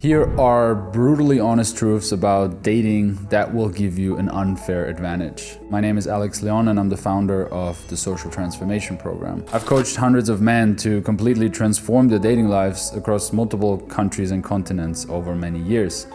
Here are brutally honest truths about dating that will give you an unfair advantage. My name is Alex Leon and I'm the founder of the Social Transformation Program. I've coached hundreds of men to completely transform their dating lives across multiple countries and continents over many years.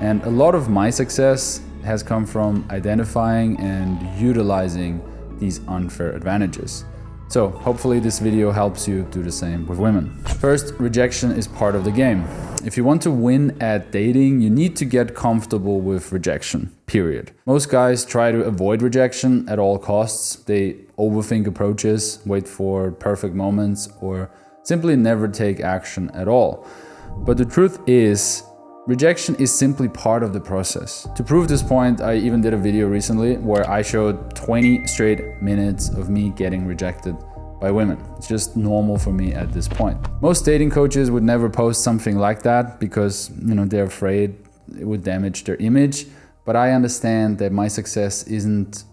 And a lot of my success has come from identifying and utilizing these unfair advantages. So hopefully this video helps you do the same with women. First, rejection is part of the game. If you want to win at dating, you need to get comfortable with rejection, period. Most guys try to avoid rejection at all costs. They overthink approaches, wait for perfect moments, or simply never take action at all. But the truth is, rejection is simply part of the process. To prove this point, I even did a video recently where I showed 20 straight minutes of me getting rejected by women. It's just normal for me at this point. Most dating coaches would never post something like that because, they're afraid it would damage their image. But I understand that my success isn't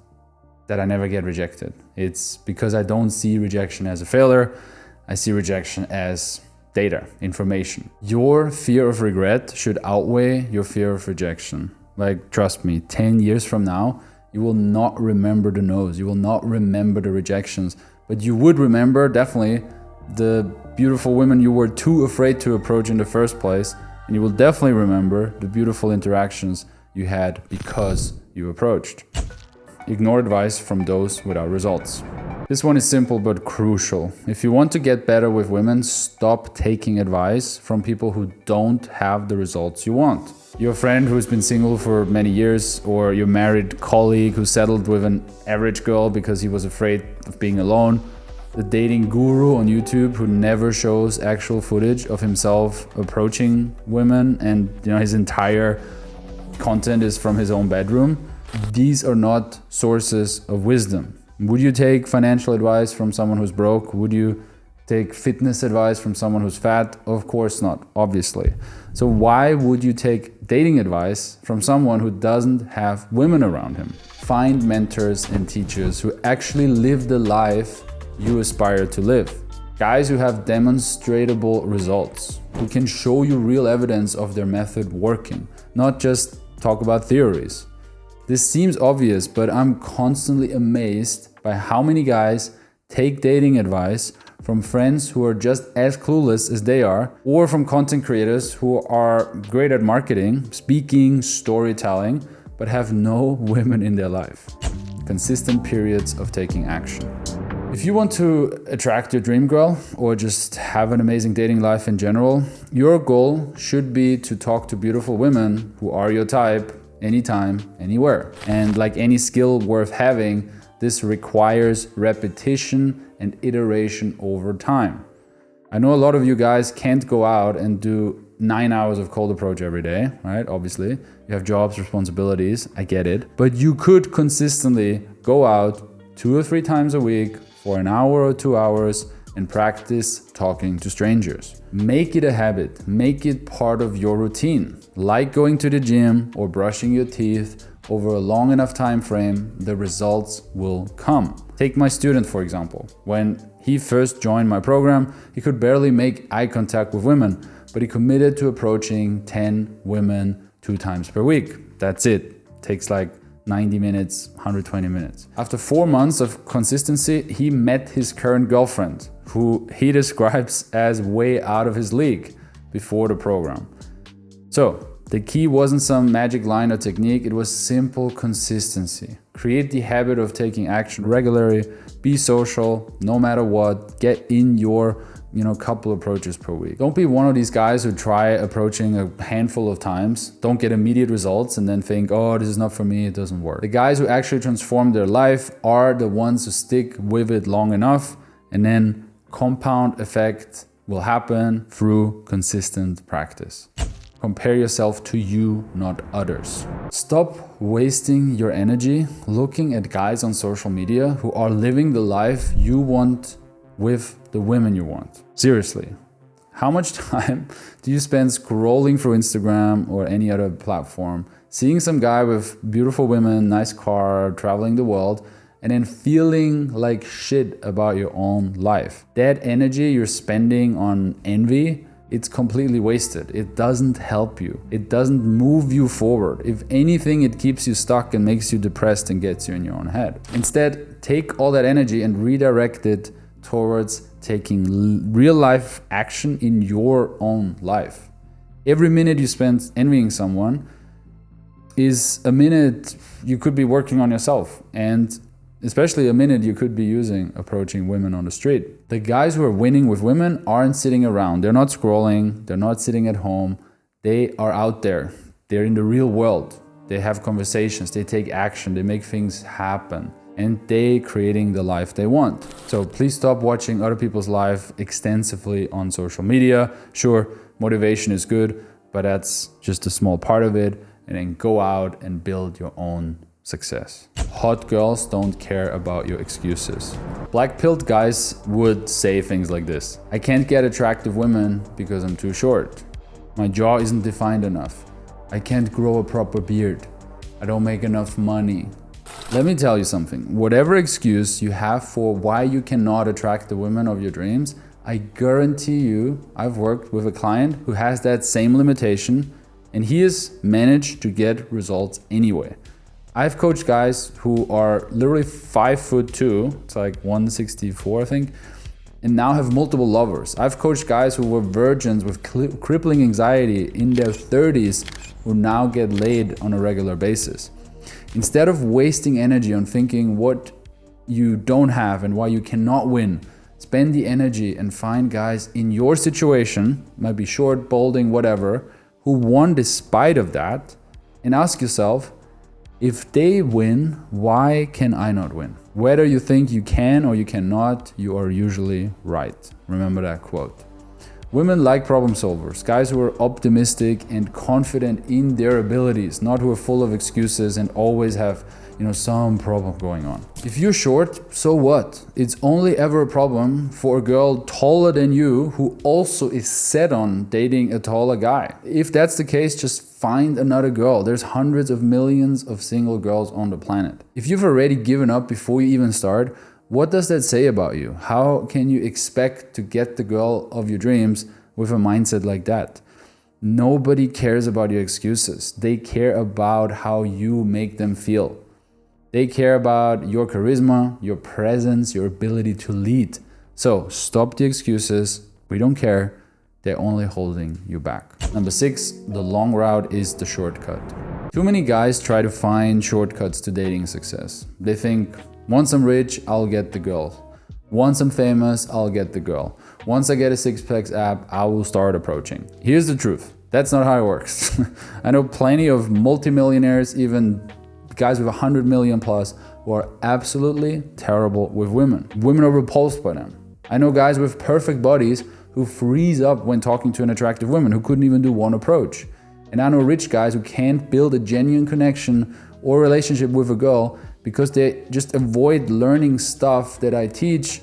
that I never get rejected. It's because I don't see rejection as a failure. I see rejection as data, information. Your fear of regret should outweigh your fear of rejection. Trust me, 10 years from now, you will not remember the no's. You will not remember the rejections, but you would remember definitely the beautiful women you were too afraid to approach in the first place. And you will definitely remember the beautiful interactions you had because you approached. Ignore advice from those without results. This one is simple but crucial. If you want to get better with women, stop taking advice from people who don't have the results you want. Your friend who's been single for many years, or your married colleague who settled with an average girl because he was afraid of being alone, the dating guru on YouTube who never shows actual footage of himself approaching women and his entire content is from his own bedroom. These are not sources of wisdom. Would you take financial advice from someone who's broke? Would you take fitness advice from someone who's fat? Of course not, obviously. So why would you take dating advice from someone who doesn't have women around him? Find mentors and teachers who actually live the life you aspire to live. Guys who have demonstrable results, who can show you real evidence of their method working, not just talk about theories. This seems obvious, but I'm constantly amazed by how many guys take dating advice from friends who are just as clueless as they are, or from content creators who are great at marketing, speaking, storytelling, but have no women in their life. Consistent periods of taking action. If you want to attract your dream girl or just have an amazing dating life in general, your goal should be to talk to beautiful women who are your type anytime, anywhere. And like any skill worth having, this requires repetition and iteration over time. I know a lot of you guys can't go out and do 9 hours of cold approach every day, right? Obviously, you have jobs, responsibilities, I get it. But you could consistently go out 2 or 3 times a week for an hour or 2 hours and practice talking to strangers. Make it a habit, make it part of your routine. Like going to the gym or brushing your teeth over a long enough time frame, the results will come. Take my student, for example. When he first joined my program, he could barely make eye contact with women, but he committed to approaching 10 women 2 times per week. That's it. Takes 90 minutes, 120 minutes. After 4 months of consistency, he met his current girlfriend, who he describes as way out of his league before the program. So, the key wasn't some magic line or technique, it was simple consistency. Create the habit of taking action regularly, be social, no matter what, get in your couple approaches per week. Don't be one of these guys who try approaching a handful of times, don't get immediate results and then think, oh, this is not for me, it doesn't work. The guys who actually transform their life are the ones who stick with it long enough, and then compound effect will happen through consistent practice. Compare yourself to you, not others. Stop wasting your energy looking at guys on social media who are living the life you want with the women you want. Seriously, how much time do you spend scrolling through Instagram or any other platform, seeing some guy with beautiful women, nice car, traveling the world, and then feeling like shit about your own life? That energy you're spending on envy it's completely wasted. It doesn't help you. It doesn't move you forward. If anything, it keeps you stuck and makes you depressed and gets you in your own head. Instead, take all that energy and redirect it towards taking real life action in your own life. Every minute you spend envying someone is a minute you could be working on yourself, and especially a minute you could be using approaching women on the street. The guys who are winning with women aren't sitting around. They're not scrolling. They're not sitting at home. They are out there. They're in the real world. They have conversations. They take action. They make things happen. And they creating the life they want. So please stop watching other people's life extensively on social media. Sure, motivation is good, but that's just a small part of it. And then go out and build your own success. Hot girls don't care about your excuses. Black-pilled guys would say things like this: I can't get attractive women because I'm too short. My jaw isn't defined enough. I can't grow a proper beard. I don't make enough money. Let me tell you something. Whatever excuse you have for why you cannot attract the women of your dreams, I guarantee you, I've worked with a client who has that same limitation, and he has managed to get results anyway. I've coached guys who are literally 5'2", it's like 164 I think, and now have multiple lovers. I've coached guys who were virgins with crippling anxiety in their 30s who now get laid on a regular basis. Instead of wasting energy on thinking what you don't have and why you cannot win, spend the energy and find guys in your situation, might be short, balding, whatever, who won despite of that, and ask yourself, if they win, why can I not win? Whether you think you can or you cannot, you are usually right. Remember that quote. Women like problem solvers, guys who are optimistic and confident in their abilities, not who are full of excuses and always have, some problem going on. If you're short, so what? It's only ever a problem for a girl taller than you who also is set on dating a taller guy. If that's the case, just find another girl. There's hundreds of millions of single girls on the planet. If you've already given up before you even start, what does that say about you? How can you expect to get the girl of your dreams with a mindset like that? Nobody cares about your excuses. They care about how you make them feel. They care about your charisma, your presence, your ability to lead. So stop the excuses. We don't care. They're only holding you back. Number 6, the long route is the shortcut. Too many guys try to find shortcuts to dating success. They think, once I'm rich, I'll get the girl. Once I'm famous, I'll get the girl. Once I get a six-pack app, I will start approaching. Here's the truth. That's not how it works. I know plenty of multimillionaires, even guys with 100 million plus, who are absolutely terrible with women. Women are repulsed by them. I know guys with perfect bodies who freeze up when talking to an attractive woman, who couldn't even do one approach. And I know rich guys who can't build a genuine connection or relationship with a girl because they just avoid learning stuff that I teach,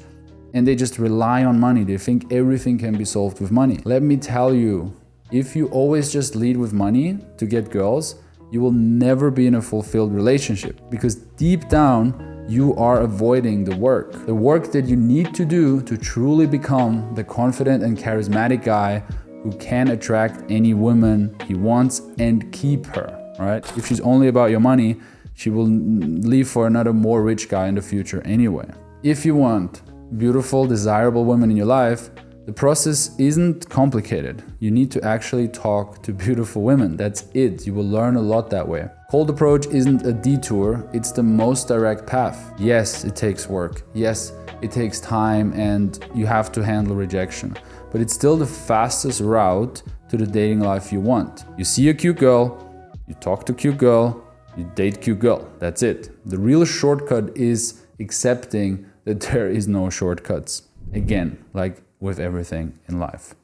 and they just rely on money. They think everything can be solved with money. Let me tell you, if you always just lead with money to get girls, you will never be in a fulfilled relationship, because deep down, you are avoiding the work that you need to do to truly become the confident and charismatic guy who can attract any woman he wants and keep her, right? If she's only about your money, she will leave for another more rich guy in the future anyway. If you want beautiful, desirable women in your life, the process isn't complicated. You need to actually talk to beautiful women. That's it. You will learn a lot that way. Cold approach isn't a detour. It's the most direct path. Yes, it takes work. Yes, it takes time, and you have to handle rejection. But it's still the fastest route to the dating life you want. You see a cute girl, you talk to a cute girl, you date cute girl. That's it. The real shortcut is accepting that there is no shortcuts. Again, like with everything in life.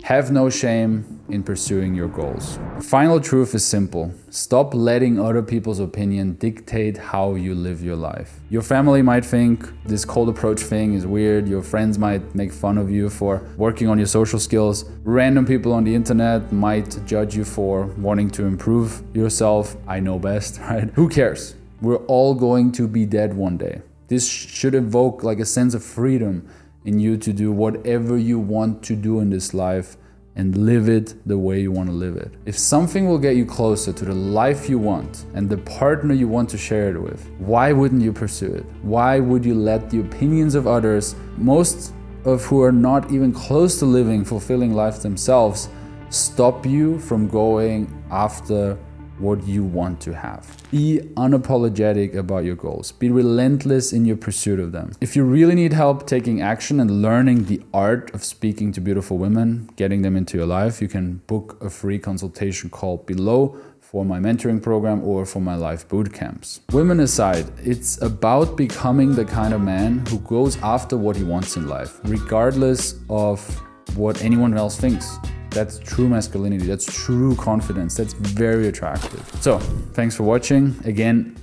Have no shame in pursuing your goals. The final truth is simple. Stop letting other people's opinion dictate how you live your life. Your family might think this cold approach thing is weird. Your friends might make fun of you for working on your social skills. Random people on the internet might judge you for wanting to improve yourself. I know best, right? Who cares? We're all going to be dead one day. This should evoke like a sense of freedom in you to do whatever you want to do in this life and live it the way you want to live it. If something will get you closer to the life you want and the partner you want to share it with, why wouldn't you pursue it? Why would you let the opinions of others, most of who are not even close to living fulfilling life themselves, stop you from going after what you want to have? Be unapologetic about your goals. Be relentless in your pursuit of them. If you really need help taking action and learning the art of speaking to beautiful women, getting them into your life, you can book a free consultation call below for my mentoring program or for my live boot camps. Women aside, it's about becoming the kind of man who goes after what he wants in life, regardless of what anyone else thinks. That's true masculinity, that's true confidence, that's very attractive. So, thanks for watching. Again,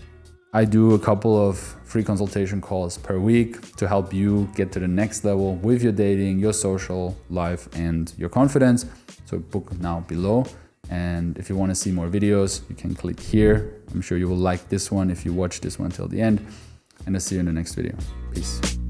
I do a couple of free consultation calls per week to help you get to the next level with your dating, your social life, and your confidence. So book now below. And if you want to see more videos, you can click here. I'm sure you will like this one if you watch this one till the end. And I'll see you in the next video. Peace.